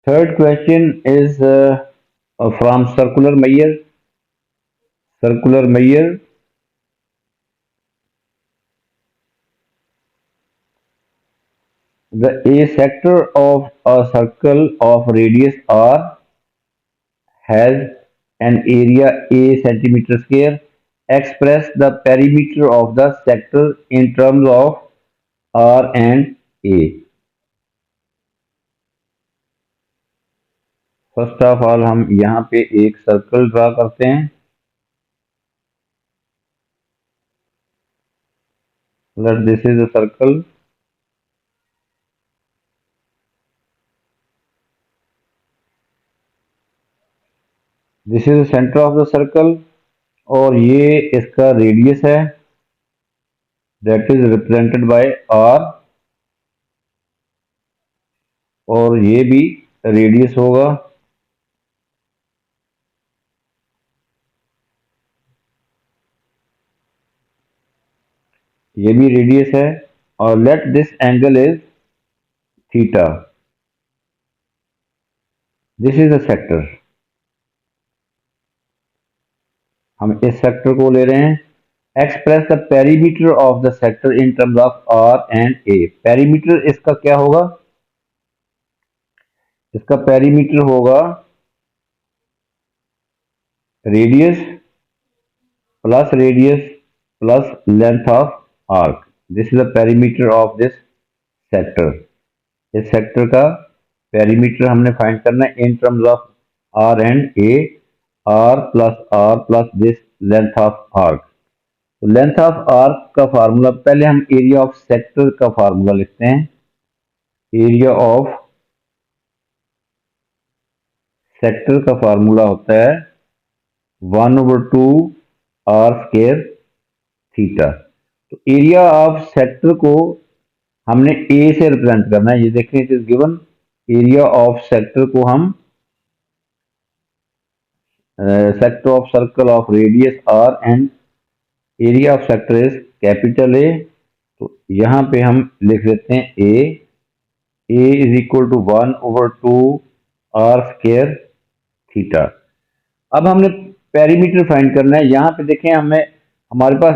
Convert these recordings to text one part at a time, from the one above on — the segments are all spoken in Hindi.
Third question is from circular Mayer. Circular Mayer. The a sector of a circle of radius r has an area a centimeter square. Express the perimeter of the sector in terms of r and a. First of all हम यहाँ पे एक सर्कल ड्रा करते हैं. Let this is a circle. This is the center of the circle और ये इसका रेडियस है, that is represented by r, और ये भी रेडियस होगा. ये भी रेडियस है और let this angle is theta. This is a sector. हम इस सेक्टर को ले रहे हैं. Express the perimeter of the sector in terms of R and A. Perimeter इसका क्या होगा? इसका पेरीमीटर होगा radius plus length of arc. This is the perimeter of this sector. इस सेक्टर का पेरीमीटर हमने फाइंड करना है in terms of R and A. R plus this length of arc. तो लेंथ ऑफ आर्क का फार्मूला, पहले हम एरिया ऑफ सेक्टर का फार्मूला लिखते हैं. एरिया ऑफ सेक्टर का फार्मूला होता है 1/2 आर स्क्वायर थीटा. तो एरिया ऑफ सेक्टर को हमने ए से रिप्रेजेंट करना है. ये देखें, it is given. Area of sector को हम sector of circle of radius R and area of sector is capital A. तो यहां पे हम लिख लेते हैं A is equal to 1/2 R square theta. अब हमने पेरीमीटर फाइंड करना है. यहां पे देखें, हमारे पास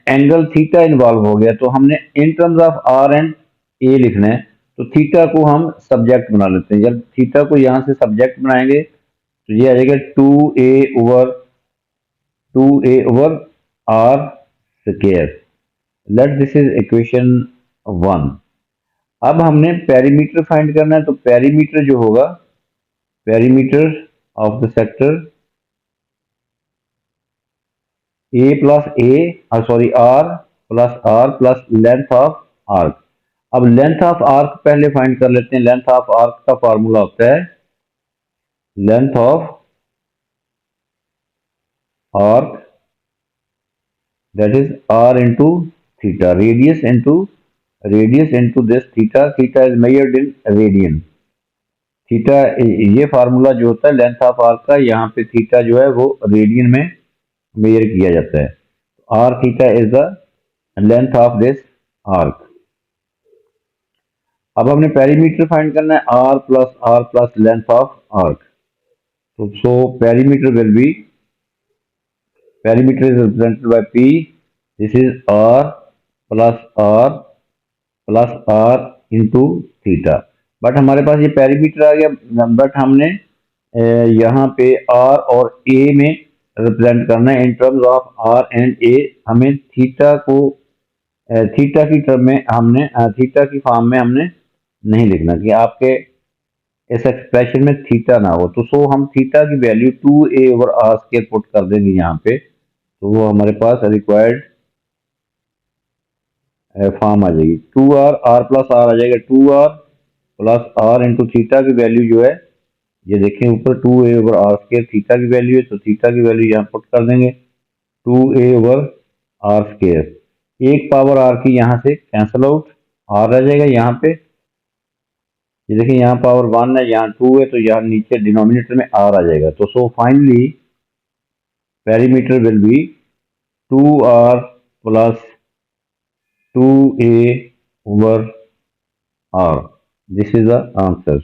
एंगल थीटा इन्वॉल्व हो गया, तो हमने in terms of R and A लिखना है. तो थीटा को हम सब्जेक्ट बना लेते हैं. जब थीटा को यहां से सब्जेक्ट बनाएंगे तो ये आ जाएगा 2a over R square. Let this is equation 1. अब हमने पेरीमीटर फाइंड करना है. तो पेरीमीटर जो होगा, perimeter of the sector R plus length of arc. अब लेंथ ऑफ आर्क पहले फाइंड कर लेते हैं. लेंथ ऑफ आर्क का फार्मूला होता है length of arc, that is r into theta, radius into this theta. Theta is measured in radian. Theta, ये फार्मूला जो होता है लेंथ ऑफ आर्क का, यहाँ पे थीटा जो है वो रेडियन में मेजर किया जाता है. R theta is the length of this arc. अब हमने पेरीमीटर फाइंड करना है R plus length of arc. तो so perimeter will be, perimeter is represented by P. This is R plus R into theta. But हमारे पास ये पेरीमीटर आ गया, बट हमने यहाँ पे R और A में रिप्रेजेंट करना है in terms of R and A. हमें थीटा को थीटा की टर्म में हमने थीटा की फॉर्म में हमने नहीं लिखना कि आपके इस एक्सप्रेशन में थीटा ना हो. तो सो हम थीटा की value 2a over R square put कर देंगे यहाँ पे. तो वो हमारे पास रिक्वायर्ड फॉर्म आ जाएगी. 2r प्लस आर आ जाएगा. 2r plus R into theta की वैल्यू जो है, ये देखें ऊपर 2a over R square theta की वैल्यू है. तो थीटा की वैल्यू यहाँ पुट कर देंगे 2a ओवर आर स्क्वायर. एक पावर आर की यहाँ से कैंसिल आउट, आर रह जाएगा यहाँ पे. ये देखें, यहाँ पावर 1 है, यहाँ 2 है, तो यहाँ नीचे डिनोमिनेटर में आर आ जाएगा. तो so finally perimeter will be 2r plus 2a over r. This is the answer.